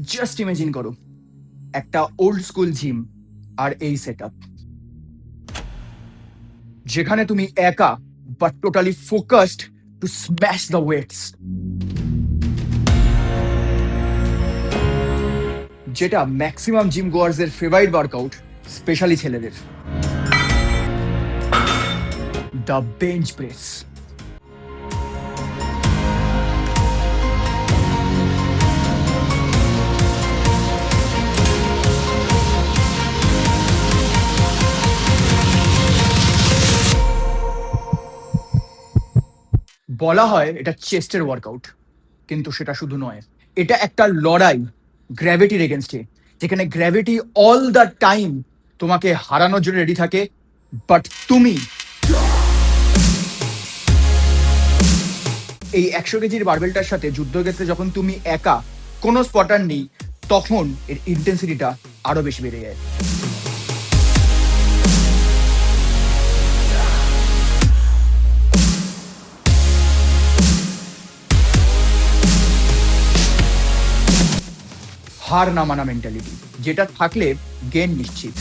Just imagine করো একটা old school gym আর এই সেটআপ, যেখানে তুমি একা but totally focused to smash the weights, যেটা ম্যাক্সিমাম জিম গোয়ার্স এর ফেভারিট ওয়ার্কআউট, স্পেশালি ছেলেদের, দ্য বেঞ্চ প্রেস। বলা হয় এটা চেস্টের ওয়ার্কআউট, কিন্তু সেটা শুধু নয়, এটা একটা লড়াই গ্র্যাভিটির এগেনস্টে, যেখানে গ্র্যাভিটি অল দ্য টাইম তোমাকে হারানোর জন্য রেডি থাকে, বাট তুমি এই 100 কেজির বারবেলটার সাথে যুদ্ধক্ষেত্রে যখন তুমি একা, কোনো স্পটার নেই, তখন এর ইন্টেন্সিটিটা আরো বেশি বেড়ে যায়। হার না মানা মেন্টালিটি, যেটা থাকলে গেম নিশ্চিত।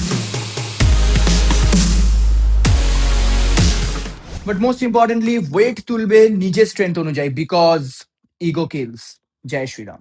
বাট মোস্ট ইম্পর্টেন্টলি ওয়েট তুলবে নিজের স্ট্রেংথ অনুযায়ী, বিকজ ইগো কিলস। জয় শ্রীরাম।